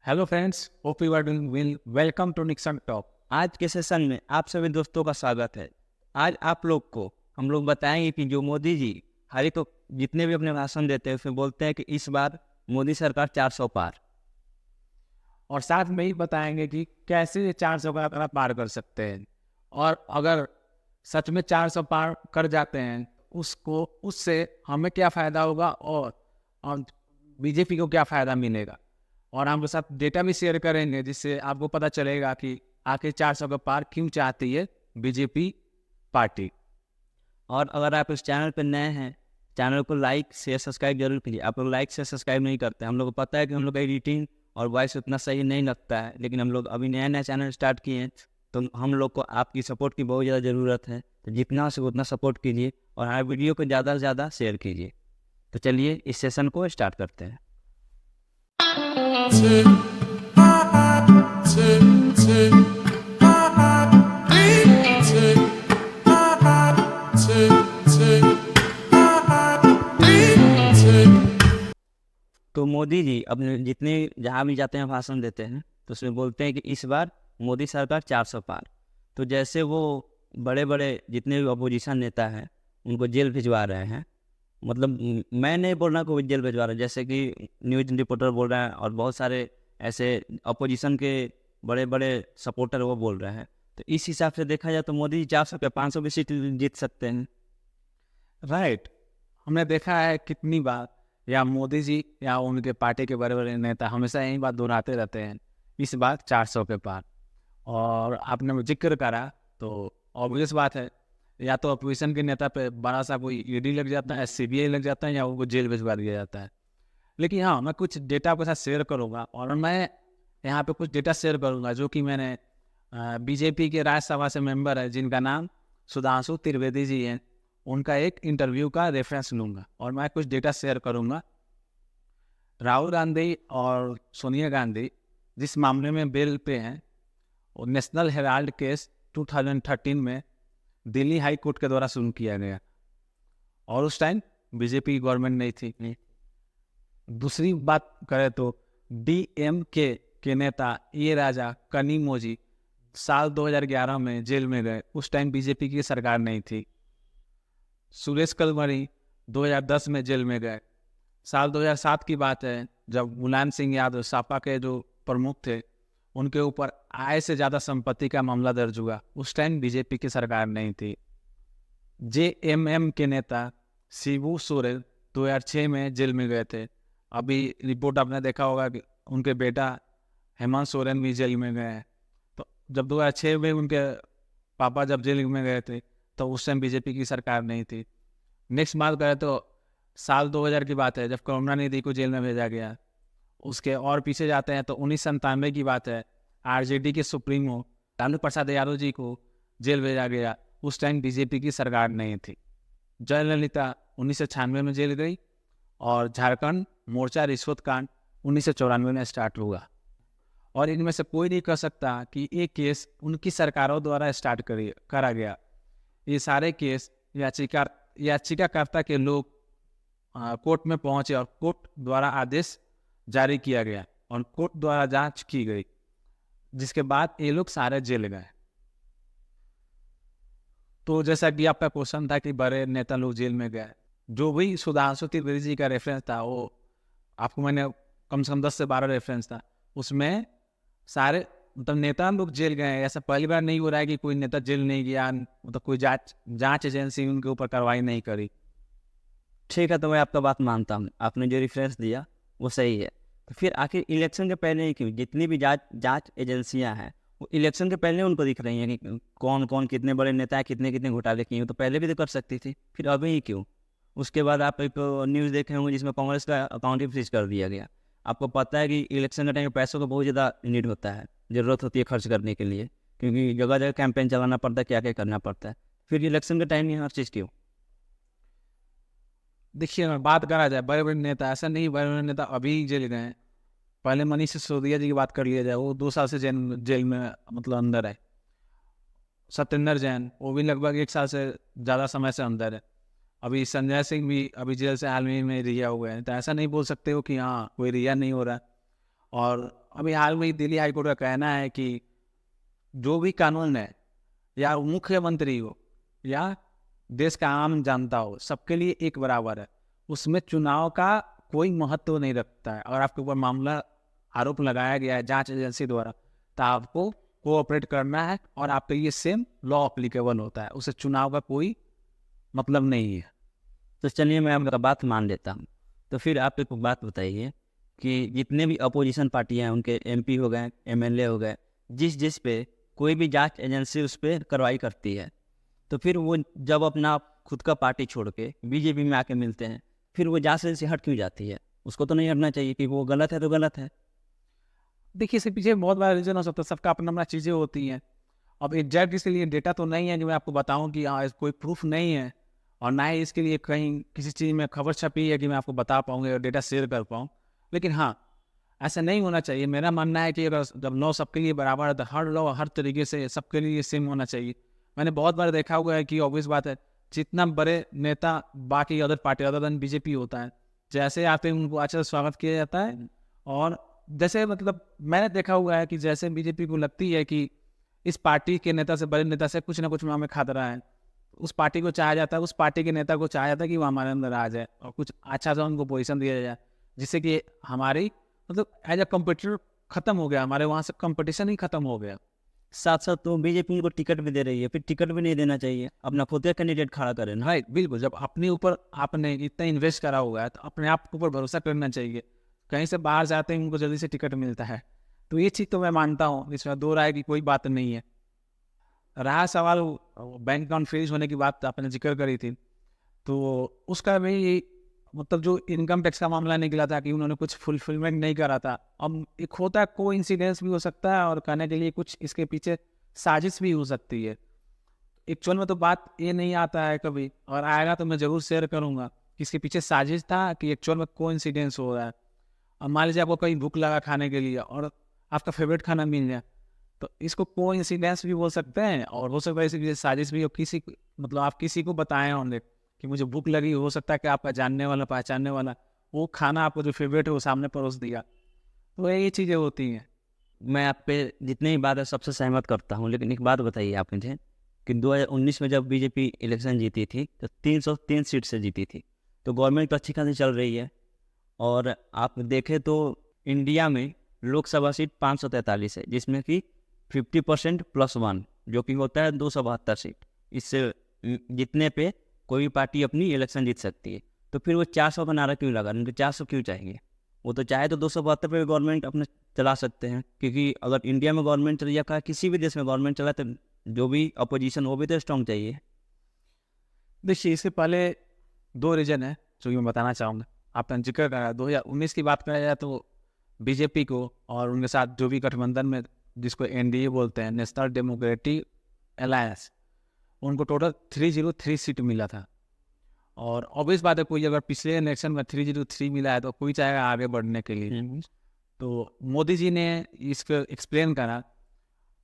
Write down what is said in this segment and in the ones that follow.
Hello friends, hope you are doing well. Welcome to Nixon talk. आज के session में आप सभी दोस्तों का स्वागत है। आज आप लोग को हम लोग बताएंगे कि जो मोदी जी हर एक जितने भी अपने भाषण देते हैं उसमें बोलते हैं कि इस बार मोदी सरकार 400 पार। और साथ में ही बताएंगे कि कैसे 400 का आंकड़ा पार कर सकते हैं, और अगर सच में 400 पार कर जाते हैं उसको उससे हमें क्या फ़ायदा होगा और बीजेपी को क्या फ़ायदा मिलेगा। और हम लोग साथ डेटा भी शेयर करेंगे जिससे आपको पता चलेगा कि आखिर 400 का पार क्यों चाहती है बीजेपी पार्टी। और अगर आप इस चैनल पर नए हैं, चैनल को लाइक शेयर सब्सक्राइब जरूर कीजिए। आप लोग लाइक शेयर सब्सक्राइब नहीं करते। हम लोग को पता है कि हम लोग का एडिटिंग और वॉइस उतना सही नहीं लगता है, लेकिन हम लोग अभी नया नया चैनल स्टार्ट किए हैं तो हम लोग को आपकी सपोर्ट की बहुत ज़्यादा ज़रूरत है। तो जितना हो सके उतना सपोर्ट कीजिए और हमारे वीडियो को ज़्यादा से ज़्यादा शेयर कीजिए। तो चलिए इस सेशन को स्टार्ट करते हैं। तो मोदी जी अपने जितने जहाँ भी जाते हैं भाषण देते हैं तो उसमें बोलते हैं कि इस बार मोदी सरकार 400 पार। तो जैसे वो बड़े बड़े जितने भी अपोजिशन नेता हैं उनको जेल भिजवा रहे हैं। मतलब मैं नहीं बोल रहा कोई जेल भिजवा रहा है, जैसे कि न्यूज रिपोर्टर बोल रहे हैं और बहुत सारे ऐसे अपोजिशन के बड़े बड़े सपोर्टर वो बोल रहे हैं। तो इस हिसाब से देखा जाए तो मोदी जी 400 या 500 की सीट जीत सकते हैं। राइट। हमने देखा है कितनी बार, या मोदी जी या उनके पार्टी के बड़े बड़े नेता हमेशा यही बात दोहराते रहते हैं, इस बार 400 के पार। और आपने जिक्र करा तो ऑब्वियस बात है, या तो अपोजिशन के नेता पे बड़ा सा कोई ईडी लग जाता है, सीबीआई लग जाता है, या उनको जेल भिजवा दिया जाता है। लेकिन हाँ, मैं कुछ डेटा आपके साथ शेयर करूँगा, और मैं यहाँ पे कुछ डेटा शेयर करूँगा जो कि मैंने बीजेपी के राज्यसभा से मेंबर है जिनका नाम सुधांशु त्रिवेदी जी हैं, उनका एक इंटरव्यू का रेफरेंस लूँगा और मैं कुछ डेटा शेयर करूँगा। राहुल गांधी और सोनिया गांधी जिस मामले में बेल पे हैं, वो नेशनल हेराल्ड केस 2013 में दिल्ली हाई कोर्ट के द्वारा शुरू किया गया, और उस टाइम बीजेपी गवर्नमेंट नहीं थी। दूसरी बात करें तो डीएमके के नेता ए राजा कनिमोजी साल 2011 में जेल में गए, उस टाइम बीजेपी की सरकार नहीं थी। सुरेश कलमरी 2010 में जेल में गए। साल 2007 की बात है जब मुलायम सिंह यादव सपा के जो प्रमुख थे उनके ऊपर आय से ज़्यादा संपत्ति का मामला दर्ज हुआ, उस टाइम बीजेपी की सरकार नहीं थी। जेएमएम के नेता शिबू सोरेन 2006 में जेल में गए थे। अभी रिपोर्ट आपने देखा होगा कि उनके बेटा हेमंत सोरेन भी जेल में गए हैं। तो जब 2006 में उनके पापा जब जेल में गए थे तो उस टाइम बीजेपी की सरकार नहीं थी। नेक्स्ट बात करें तो साल 2000 की बात है जब करुणानिधि को जेल में भेजा गया। उसके और पीछे जाते हैं तो 1997 की बात है, आरजेडी के सुप्रीमो लालू प्रसाद यादव जी को जेल भेजा गया, उस टाइम बीजेपी की सरकार नहीं थी। जयललिता 1996 में जेल गई, और झारखंड मोर्चा रिश्वत कांड 1994 में स्टार्ट हुआ। और इनमें से कोई नहीं कह सकता कि ये केस उनकी सरकारों द्वारा स्टार्ट करा गया। ये सारे केस याचिकाकर्ता के लोग कोर्ट में पहुंचे और कोर्ट द्वारा आदेश जारी किया गया और कोर्ट द्वारा जांच की गई, जिसके बाद ये लोग सारे जेल गए। तो जैसा कि आपका क्वेश्चन था कि बड़े नेता लोग जेल में गए, जो भी सुधांशु त्रिवेदी जी का रेफरेंस था वो आपको मैंने कम से कम 10 से 12 रेफरेंस था, उसमें सारे मतलब नेता लोग जेल गए हैं। ऐसा पहली बार नहीं हो रहा है कि कोई नेता जेल नहीं गया, मतलब कोई जांच एजेंसी उनके ऊपर कार्रवाई नहीं करी। ठीक है, तो मैं आपका बात मानता हूँ, आपने जो रेफरेंस दिया वो सही है। तो फिर आखिर इलेक्शन के पहले ही क्यों जितनी भी जांच एजेंसियां हैं वो इलेक्शन के पहले उनको दिख रही हैं कि कौन कौन कितने बड़े नेता हैं, कितने कितने घोटाले किए हैं, तो पहले भी तो कर सकती थी, फिर अभी ही क्यों? उसके बाद आप एक न्यूज़ देखे होंगे जिसमें कांग्रेस का अकाउंट ही फ्रीज कर दिया गया। आपको पता है कि इलेक्शन के टाइम में पैसों का बहुत ज़्यादा नीड होता है, ज़रूरत होती है खर्च करने के लिए, क्योंकि जगह जगह कैंपेन चलाना पड़ता है, क्या क्या करना पड़ता है। फिर इलेक्शन के टाइम में हर चीज़ क्यों? देखिए, अगर बात करा जाए बड़े बड़े नेता, ऐसा नहीं बड़े बड़े नेता अभी जेल गए हैं। पहले मनीष सिसोदिया जी की बात कर लिया जाए, वो 2 साल से जेल में मतलब अंदर है। सत्येंद्र जैन वो भी लगभग 1 साल से ज़्यादा समय से अंदर है। अभी संजय सिंह भी अभी जेल से हाल ही में रिहा हुए हैं। तो ऐसा नहीं बोल सकते हो कि हाँ कोई रिहा नहीं हो रहा है। और अभी हाल में ही दिल्ली हाई कोर्ट का कहना है कि जो भी कानून है, या मुख्यमंत्री हो या देश का आम जनता हो, सबके लिए एक बराबर है। उसमें चुनाव का कोई महत्व नहीं रखता है। अगर आपके ऊपर मामला आरोप लगाया गया है जांच एजेंसी द्वारा, तो आपको कोऑपरेट करना है और आप पे ये सेम लॉ अप्लीकेबल होता है। उसे चुनाव का कोई मतलब नहीं है। तो चलिए मैं आपका बात मान लेता हूँ। तो फिर आप एक बात बताइए कि जितने भी अपोजिशन पार्टियाँ हैं, उनके एमपी हो गए, एमएलए हो गए, जिस जिस पे कोई भी जांच एजेंसी उस पर कार्रवाई करती है, तो फिर वो जब अपना खुद का पार्टी छोड़ के बीजेपी में आके मिलते हैं, फिर वो जांच से हट क्यों जाती है? उसको तो नहीं हटना चाहिए कि वो गलत है तो गलत है। देखिए, इसके पीछे बहुत बड़ा रीजन हो सकता है, सबका अपना अपना चीज़ें होती हैं। अब एग्जैक्ट इसके लिए डेटा तो नहीं है कि मैं आपको बताऊं कि हाँ कोई प्रूफ नहीं है, और ना ही इसके लिए कहीं किसी चीज़ में खबर छपी है कि मैं आपको बता पाऊंगा और डेटा शेयर कर पाऊँ। लेकिन हाँ, ऐसा नहीं होना चाहिए। मेरा मानना है कि अगर जब लॉ सबके लिए बराबर है, तो हर लॉ हर तरीके से सबके लिए सेम होना चाहिए। मैंने बहुत बार देखा हुआ है कि ऑब्वियस बात है, जितना बड़े नेता बाकी other party other than BJP होता है, जैसे आते हैं उनको अच्छा से स्वागत किया जाता है। और जैसे मतलब मैंने देखा हुआ है कि जैसे बीजेपी को लगती है कि इस पार्टी के नेता से, बड़े नेता से कुछ ना कुछ हमें खतरा है, उस पार्टी को चाहा जाता है, उस पार्टी के नेता को चाहा जाता है कि वो हमारे अंदर आ जाए और कुछ अच्छा सा उनको पोजीशन दिया जाए, जिससे कि हमारी मतलब एज अ कंपटीटर खत्म हो गया, हमारे वहाँ से कंपटीशन ही खत्म हो गया। साथ साथ तो बीजेपी उनको टिकट भी दे रही है, फिर टिकट भी नहीं देना चाहिए, अपना खुद का कैंडिडेट खड़ा करे ना। राइट, बिल्कुल। जब अपने ऊपर आपने इतना इन्वेस्ट करा हुआ है, तो अपने आप के ऊपर भरोसा करना चाहिए। कहीं से बाहर जाते हैं उनको जल्दी से टिकट मिलता है, तो ये चीज़ तो मैं मानता हूँ, इसमें दो राय की कोई बात नहीं है। रहा सवाल बैंक अकाउंट फ्रीज होने की बात आपने जिक्र करी थी, तो उसका भी मतलब जो इनकम टैक्स का मामला निकला था कि उन्होंने कुछ फुलफिलमेंट नहीं करा था। अब एक होता है, को इंसिडेंस भी हो सकता है और कहने के लिए कुछ इसके पीछे साजिश भी हो सकती है। एक्चुअल में तो बात ये नहीं आता है कभी, और आएगा तो मैं ज़रूर शेयर करूँगा कि इसके पीछे साजिश था कि एक्चुअल में को इंसिडेंस हो रहा है। अब मान लीजिए आपको कहीं भूख लगा खाने के लिए और आपका फेवरेट खाना मिल जाए, तो इसको को इंसिडेंस भी बोल सकते हैं, और हो सकता है इसके पीछे साजिश भी हो। मतलब आप किसी को बताए होंगे कि मुझे भूख लगी, हो सकता है कि आपका जानने वाला पहचानने वाला वो खाना आपको जो फेवरेट है वो सामने परोस दिया। तो ये चीज़ें होती हैं। मैं आप पे जितनी भी बात है सबसे सहमत करता हूँ, लेकिन एक बात बताइए आप मुझे कि 2019 में जब बीजेपी इलेक्शन जीती थी तो 303 सीट से जीती थी, तो गवर्नमेंट तो अच्छी खासी चल रही है। और आप देखें तो इंडिया में लोकसभा सीट 543 है, जिसमें कि 50% +1 जो कि होता है 272 सीट। इससे जितने पे कोई भी पार्टी अपनी इलेक्शन जीत सकती है। तो फिर वो 400 का नारा क्यों लगा? उनको 400 क्यों चाहिए? वो तो चाहे तो 272 पे गवर्नमेंट अपने चला सकते हैं, क्योंकि अगर इंडिया में गवर्नमेंट चल, या कहा किसी भी देश में गवर्नमेंट चला, तो जो भी अपोजिशन वो भी तो स्ट्रॉन्ग चाहिए। देखिए, इससे पहले दो रीजन है जो कि मैं बताना चाहूँगा। आपने जिक्र करा 2019 की बात करा जाए तो बीजेपी को और उनके साथ जो भी गठबंधन में, जिसको एनडीए बोलते हैं, नेशनल डेमोक्रेटिक अलायंस, उनको टोटल 303 सीट मिला था। और ऑब्वियस बात है, कोई अगर पिछले इलेक्शन में 303 मिला है तो कोई चाहेगा आगे बढ़ने के लिए। तो मोदी जी ने इसको एक्सप्लेन करा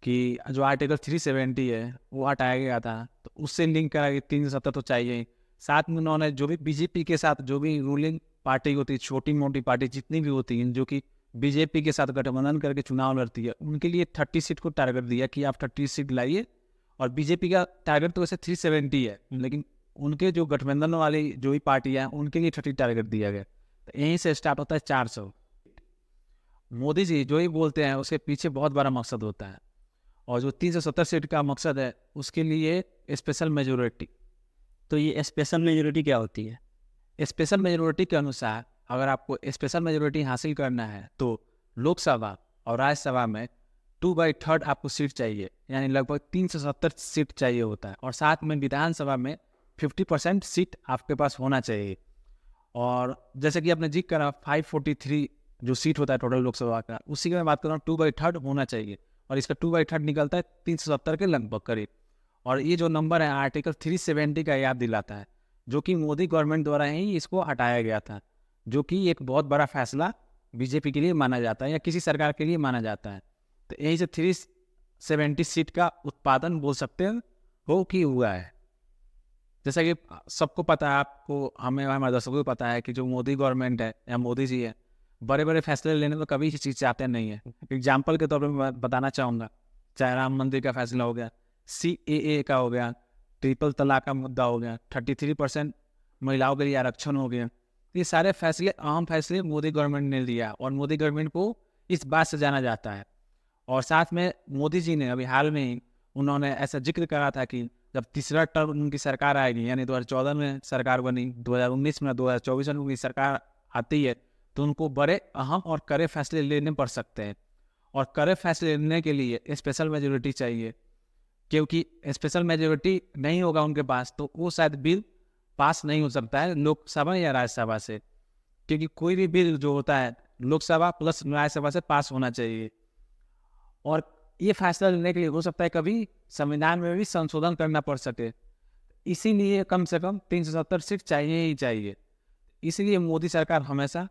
कि जो आर्टिकल 370 है वो हटाया गया था, तो उससे लिंक करा कि 370 तो चाहिए ही। साथ में उन्होंने जो भी बीजेपी के साथ जो भी रूलिंग पार्टी होती है, छोटी मोटी पार्टी जितनी भी होती हैं जो कि बीजेपी के साथ गठबंधन करके चुनाव लड़ती है, उनके लिए 30 सीट को टारगेट दिया कि आप 30 सीट लाइए। और बीजेपी का टारगेट तो वैसे 370 है, लेकिन उनके जो गठबंधन वाली जो भी पार्टियाँ हैं उनके लिए 30 टारगेट दिया गया। तो यहीं से स्टार्ट होता है 400। मोदी जी जो ही बोलते हैं उसके पीछे बहुत बड़ा मकसद होता है, और जो 370 सीट का मकसद है उसके लिए स्पेशल मेजोरिटी। तो ये स्पेशल मेजोरिटी क्या होती है? स्पेशल मेजोरिटी के अनुसार अगर आपको स्पेशल मेजोरिटी हासिल करना है तो लोकसभा और राज्यसभा में 2/3 आपको सीट चाहिए, यानी लगभग 370 सीट चाहिए होता है। और साथ में विधानसभा में 50% सीट आपके पास होना चाहिए। और जैसे कि आपने जिक्र करा 543 जो सीट होता है टोटल लोकसभा का, उसी की मैं बात कर रहा हूँ, 2/3 होना चाहिए। और इसका 2/3 निकलता है 370 के लगभग करीब। और ये जो नंबर है आर्टिकल 370 का याद दिलाता है, जो कि मोदी गवर्नमेंट द्वारा ही इसको हटाया गया था, जो कि एक बहुत बड़ा फैसला बीजेपी के लिए माना जाता है या किसी सरकार के लिए माना जाता है। तो यहीं से 370 सीट का उत्पादन बोल सकते हैं हो कि हुआ है। जैसा कि सबको पता है, आपको, हमें, हमारे दर्शकों को पता है कि जो मोदी गवर्नमेंट है या मोदी जी है, बड़े बड़े फैसले लेने में कभी हिचकिचाते नहीं है। एग्जाम्पल के तौर पर मैं बताना चाहूँगा, चाहे राम मंदिर का फैसला हो गया, CAA का हो गया, ट्रिपल तलाक का मुद्दा हो गया, 33% महिलाओं के लिए आरक्षण हो गया। ये सारे फैसले, अहम फैसले मोदी गवर्नमेंट ने लिया और मोदी गवर्नमेंट को इस बात से जाना जाता है। और साथ में मोदी जी ने अभी हाल में ही उन्होंने ऐसा जिक्र करा था कि जब तीसरा टर्म उनकी सरकार आएगी, यानी 2014 में सरकार बनी, 2019 में, 2024 में उनकी सरकार आती है, तो उनको बड़े अहम और कड़े फैसले लेने पड़ सकते हैं। और कड़े फैसले लेने के लिए स्पेशल मेजोरिटी चाहिए, क्योंकि स्पेशल मेजोरिटी नहीं होगा उनके पास तो वो शायद बिल पास नहीं हो सकता है लोकसभा या राज्यसभा से, क्योंकि कोई भी बिल जो होता है लोकसभा प्लस राज्यसभा से पास होना चाहिए। और ये फैसला लेने के लिए हो सकता है कभी संविधान में भी संशोधन करना पड़ सके, इसीलिए कम से कम 370 सीट चाहिए ही चाहिए। इसीलिए मोदी सरकार हमेशा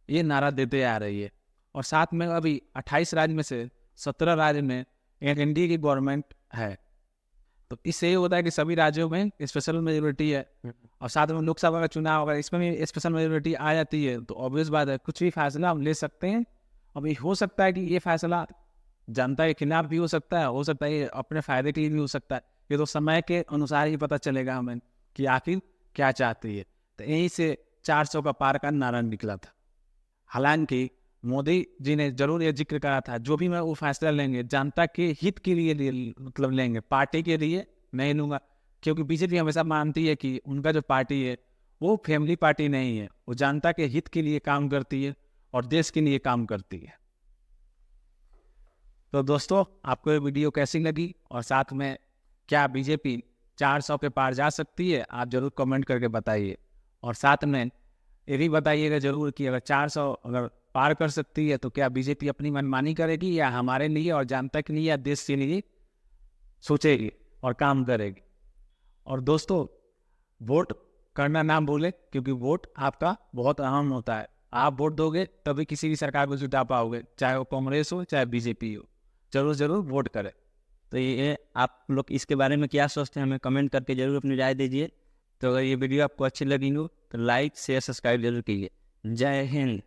ये नारा देते आ रही है। और साथ में अभी 28 राज्य में से 17 राज्य में NDA की गवर्नमेंट है, तो इससे ये होता है कि सभी राज्यों में स्पेशल मेजोरिटी है। और साथ में लोकसभा का चुनाव अगर इसमें भी स्पेशल मेजोरिटी आ जाती है तो ऑब्वियस बात है कुछ भी फैसला हम ले सकते हैं। अभी हो सकता है कि ये फैसला जनता के खिलाफ भी हो सकता है ये अपने फायदे के लिए भी हो सकता है। ये तो समय के अनुसार ही पता चलेगा हमें कि आखिर क्या चाहती है। तो यहीं से 400 का पार का नारा निकला था। हालांकि मोदी जी ने जरूर ये जिक्र करा था, जो भी मैं वो फैसला लेंगे जनता के हित के लिए मतलब लेंगे, पार्टी के लिए नहीं लूँगा। क्योंकि बीजेपी हमेशा मानती है कि उनका जो पार्टी है वो फैमिली पार्टी नहीं है, वो जनता के हित के लिए काम करती है और देश के लिए काम करती है। तो दोस्तों, आपको ये वीडियो कैसी लगी और साथ में क्या बीजेपी 400 के पार जा सकती है, आप जरूर कमेंट करके बताइए। और साथ में ये भी बताइएगा जरूर कि अगर 400 अगर पार कर सकती है तो क्या बीजेपी अपनी मनमानी करेगी या हमारे लिए और जनता के लिए या देश के लिए सोचेगी और काम करेगी। और दोस्तों, वोट करना ना भूलें, क्योंकि वोट आपका बहुत अहम होता है। आप वोट दोगे तभी किसी भी सरकार को जिता पाओगे, चाहे वो कांग्रेस हो चाहे बीजेपी हो। जरूर वोट करें। तो ये आप लोग इसके बारे में क्या सोचते हैं, हमें कमेंट करके जरूर अपनी राय दीजिए। तो अगर ये वीडियो आपको अच्छी लगी हो तो लाइक शेयर सब्सक्राइब जरूर कीजिए। जय हिंद।